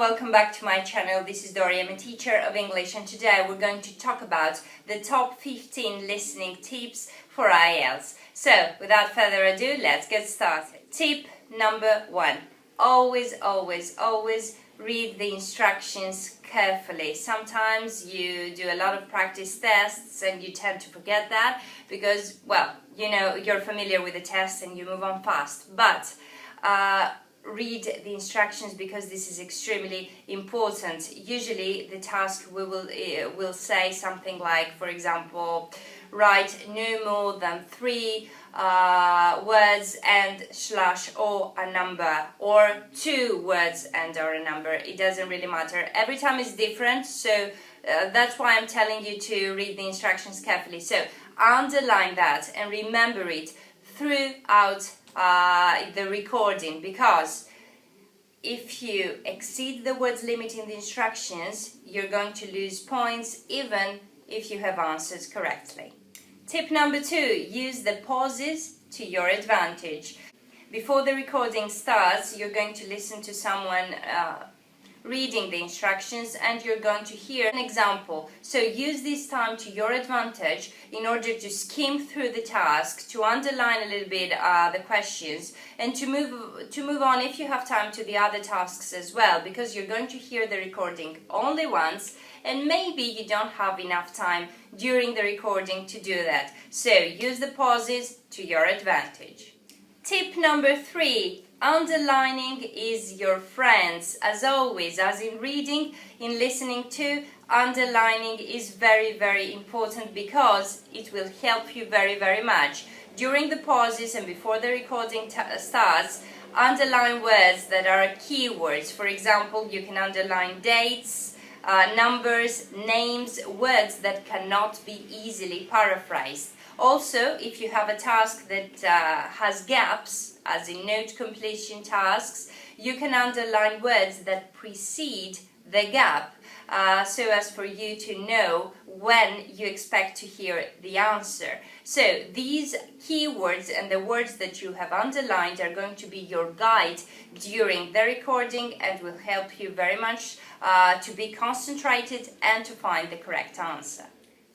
welcome back to my channel. This is Dori, I'm a teacher of English, and today we're going to talk about the top 15 listening tips for Ielts. So, without further ado, let's get started. Tip number 1. Always read the instructions carefully. Sometimes you do a lot of practice tests and you tend to forget that because, well, you know, you're familiar with the test and you move on fast. But read the instructions because this is extremely important. Usually the task will say something like, for example, write no more than 3 words and / or a number, or 2 words and or a number. It doesn't really matter. Every time is different, so that's why I'm telling you to read the instructions carefully. So underline that and remember it throughout the recording, because if you exceed the words limit in the instructions, you're going to lose points even if you have answered correctly. Tip number 2, use the pauses to your advantage. Before the recording starts, you're going to listen to someone reading the instructions and you're going to hear an example. So use this time to your advantage in order to skim through the task, to underline a little bit the questions, and to move on if you have time to the other tasks as well, because you're going to hear the recording only once and maybe you don't have enough time during the recording to do that. So use the pauses to your advantage. Tip number 3. Underlining is your friends. As always, as in reading, in listening to, underlining is very important because it will help you very much. During the pauses and before the recording starts, underline words that are keywords. For example, you can underline dates, numbers, names, words that cannot be easily paraphrased. Also, if you have a task that has gaps, as in note completion tasks, you can underline words that precede the gap, so as for you to know when you expect to hear the answer. So these keywords and the words that you have underlined are going to be your guide during the recording and will help you very much to be concentrated and to find the correct answer.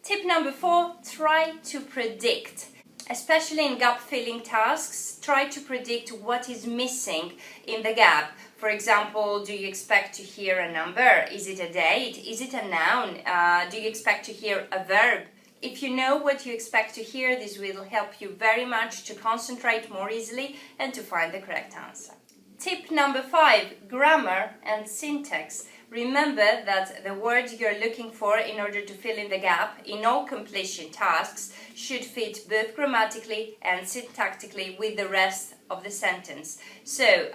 Tip number 4, try to predict. Especially in gap-filling tasks, try to predict what is missing in the gap. For example, do you expect to hear a number? Is it a date? Is it a noun? Do you expect to hear a verb? If you know what you expect to hear, this will help you very much to concentrate more easily and to find the correct answer. Tip number 5, grammar and syntax. Remember that the word you're looking for in order to fill in the gap in all completion tasks should fit both grammatically and syntactically with the rest of the sentence. So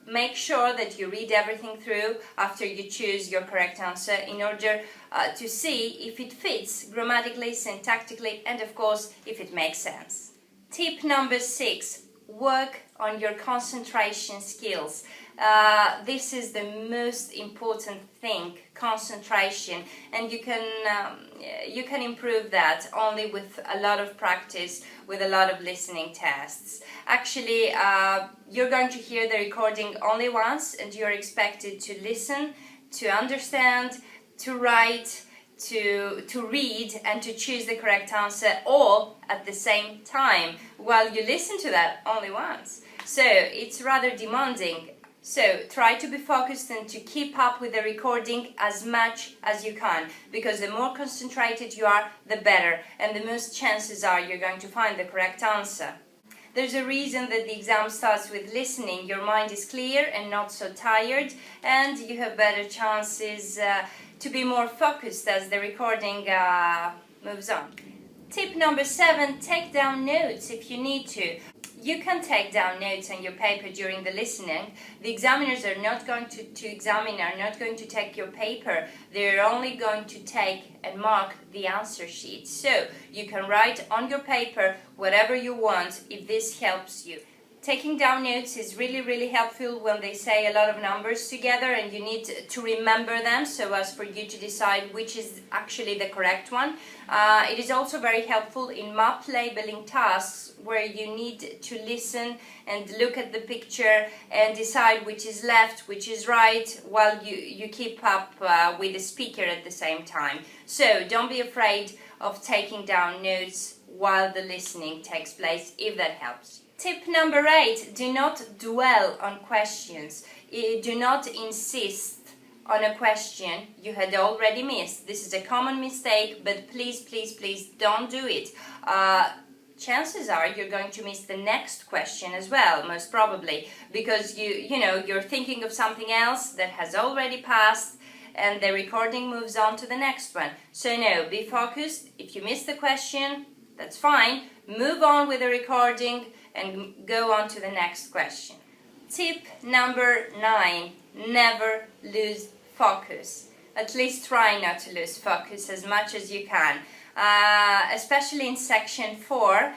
make sure that you read everything through after you choose your correct answer in order to see if it fits grammatically, syntactically, and of course if it makes sense. Tip number 6, work on your concentration skills. This is the most important thing, concentration, and you can improve that only with a lot of practice, with a lot of listening tests. Actually, you're going to hear the recording only once and you're expected to listen, to understand, to write, to read and to choose the correct answer all at the same time while you listen to that only once. So it's rather demanding. So try to be focused and to keep up with the recording as much as you can, because the more concentrated you are, the better, and the most chances are you're going to find the correct answer. There's a reason that the exam starts with listening. Your mind is clear and not so tired, and you have better chances to be more focused as the recording moves on. Tip number 7, take down notes if you need to. You can take down notes on your paper during the listening. The examiners are not going to examine, are not going to take your paper. They're only going to take and mark the answer sheet. So you can write on your paper whatever you want if this helps you. Taking down notes is really helpful when they say a lot of numbers together and you need to remember them so as for you to decide which is actually the correct one. It is also very helpful in map labeling tasks where you need to listen and look at the picture and decide which is left, which is right, while you keep up with the speaker at the same time. So don't be afraid of taking down notes while the listening takes place, if that helps. Tip number 8, do not dwell on questions. Do not insist on a question you had already missed. This is a common mistake, but please don't do it. Chances are you're going to miss the next question as well, most probably, because you're thinking of something else that has already passed and the recording moves on to the next one. So no, be focused. If you miss the question, that's fine. Move on with the recording and go on to the next question. Tip number 9, never lose focus. At least try not to lose focus as much as you can. Especially in section 4,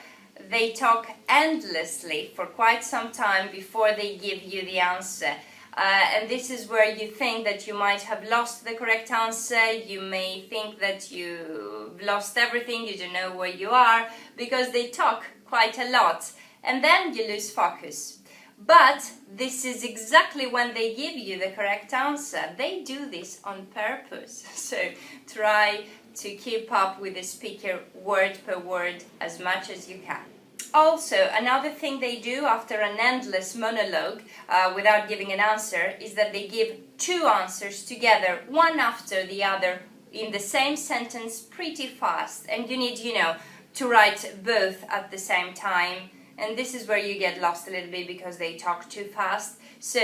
they talk endlessly for quite some time before they give you the answer. And this is where you think that you might have lost the correct answer. You may think that you've lost everything, you don't know where you are, because they talk quite a lot. And then you lose focus. But this is exactly when they give you the correct answer. They do this on purpose. So try to keep up with the speaker word per word as much as you can. Also, another thing they do after an endless monologue without giving an answer is that they give 2 answers together, one after the other, in the same sentence pretty fast. And you need, to write both at the same time. And this is where you get lost a little bit because they talk too fast. So,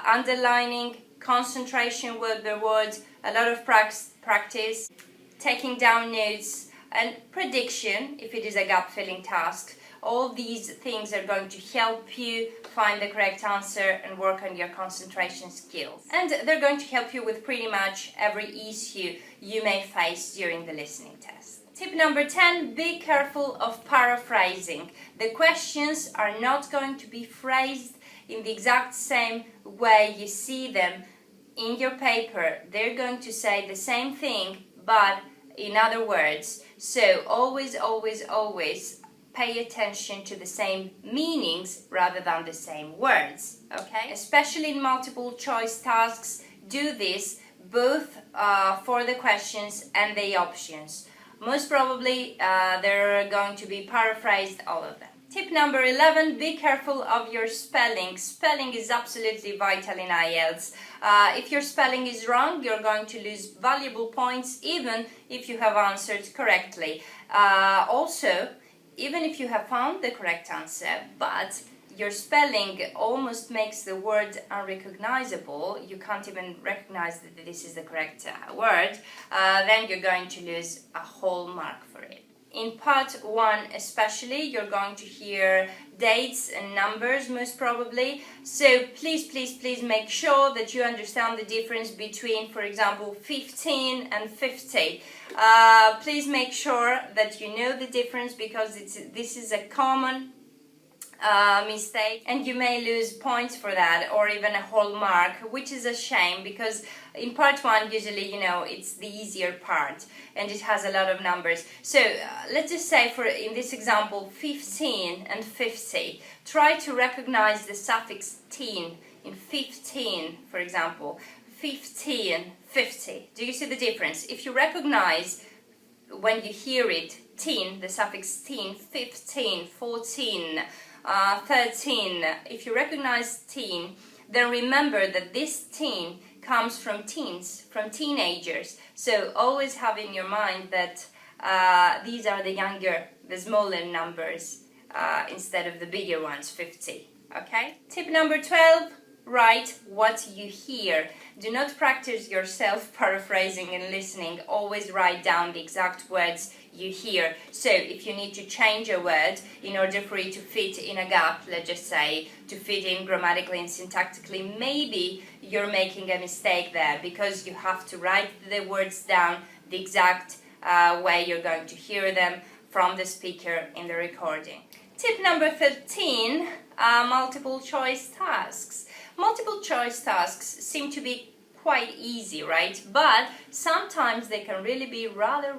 underlining, concentration word by word, a lot of practice, taking down notes, and prediction, if it is a gap-filling task. All these things are going to help you find the correct answer and work on your concentration skills. And they're going to help you with pretty much every issue you may face during the listening test. Tip number 10, be careful of paraphrasing. The questions are not going to be phrased in the exact same way you see them in your paper. They're going to say the same thing, but in other words. So always pay attention to the same meanings rather than the same words, okay? Especially in multiple choice tasks, do this both for the questions and the options. Most probably they're going to be paraphrased, all of them. Tip number 11, be careful of your spelling. Spelling is absolutely vital in Ielts. If your spelling is wrong, you're going to lose valuable points even if you have answered correctly. Also, even if you have found the correct answer, but your spelling almost makes the word unrecognizable, you can't even recognize that this is the correct word, then you're going to lose a whole mark for it. In part 1 especially, you're going to hear dates and numbers most probably, so please make sure that you understand the difference between, for example, 15 and 50. Please make sure that you know the difference because this is a common mistake and you may lose points for that or even a whole mark, which is a shame because in part 1 usually it's the easier part and it has a lot of numbers. So let's just say in this example 15 and 50, try to recognize the suffix "teen" in 15, for example. 15, 50. Do you see the difference? If you recognize when you hear it teen, the suffix teen, 15, 14, 13, if you recognize teen, then remember that this teen comes from teens, from teenagers. So always have in your mind that these are the younger, the smaller numbers instead of the bigger ones, 50. Okay? Tip number 12, write what you hear. Do not practice yourself paraphrasing and listening. Always write down the exact words you hear. So if you need to change a word in order for it to fit in a gap, let's just say, to fit in grammatically and syntactically, maybe you're making a mistake there because you have to write the words down the exact way you're going to hear them from the speaker in the recording. Tip number 13 are multiple choice tasks. Multiple choice tasks seem to be quite easy, right? But sometimes they can really be rather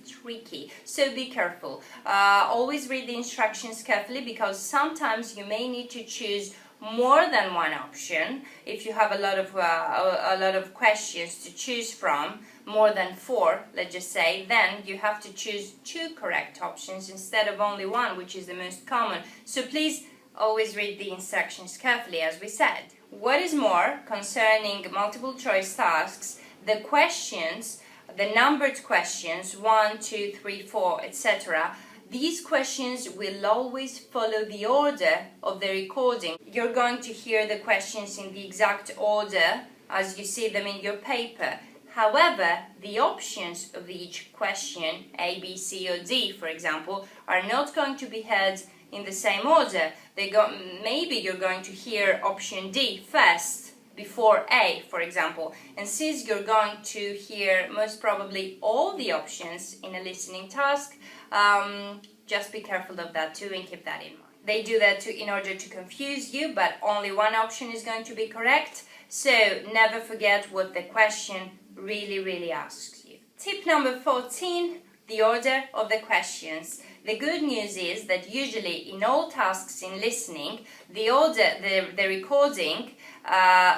tricky. So be careful. Always read the instructions carefully, because sometimes you may need to choose more than one option. If you have a lot of questions to choose from, more than 4, let's just say, then you have to choose 2 correct options instead of only one, which is the most common. So please always read the instructions carefully, as we said. What is more, concerning multiple choice tasks, the questions, the numbered questions, 1, 2, 3, 4, etc., these questions will always follow the order of the recording. You're going to hear the questions in the exact order as you see them in your paper. However, the options of each question, A, B, C or D, for example, are not going to be heard in the same order. Maybe you're going to hear option D first before A, for example. And since you're going to hear most probably all the options in a listening task, just be careful of that too and keep that in mind. They do that in order to confuse you, but only one option is going to be correct. So never forget what the question really asks you. Tip number 14, the order of the questions. The good news is that usually in all tasks in listening, the recording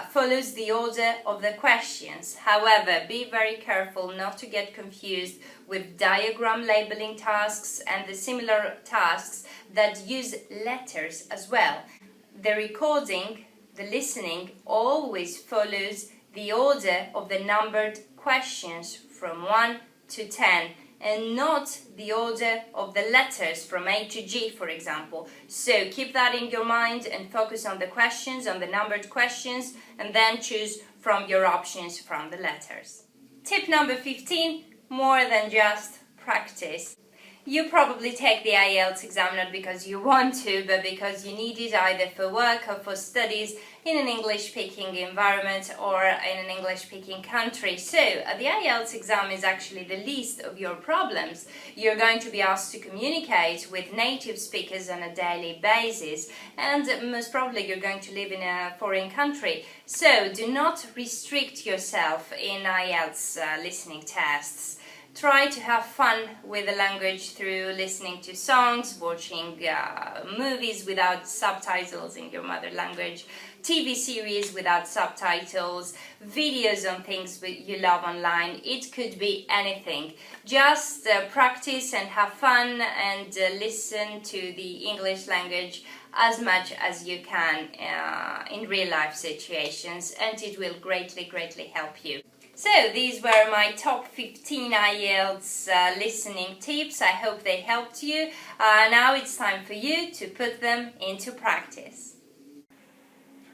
follows the order of the questions. However, be very careful not to get confused with diagram labeling tasks and the similar tasks that use letters as well. The recording, the listening, always follows the order of the numbered questions from 1 to 10, and not the order of the letters from A to G, for example. So keep that in your mind and focus on the questions, on the numbered questions, and then choose from your options from the letters. Tip number 15, more than just practice. You probably take the Ielts exam not because you want to, but because you need it either for work or for studies in an English-speaking environment or in an English-speaking country. So the Ielts exam is actually the least of your problems. You're going to be asked to communicate with native speakers on a daily basis, and most probably you're going to live in a foreign country. So do not restrict yourself in Ielts listening tests. Try to have fun with the language through listening to songs, watching movies without subtitles in your mother language, TV series without subtitles, videos on things you love online. It could be anything. Just practice and have fun and listen to the English language as much as you can in real life situations, and it will greatly help you. So these were my top 15 Ielts listening tips. I hope they helped you. Now it's time for you to put them into practice.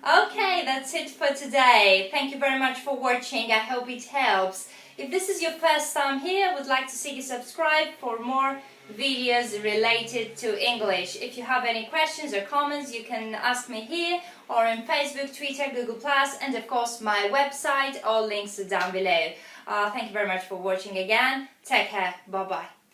Okay, that's it for today. Thank you very much for watching. I hope it helps. If this is your first time here, I would like to see you subscribe for more videos related to English. If you have any questions or comments, you can ask me here or on Facebook, Twitter, Google+, and of course my website. All links are down below. Thank you very much for watching again. Take care. Bye-bye.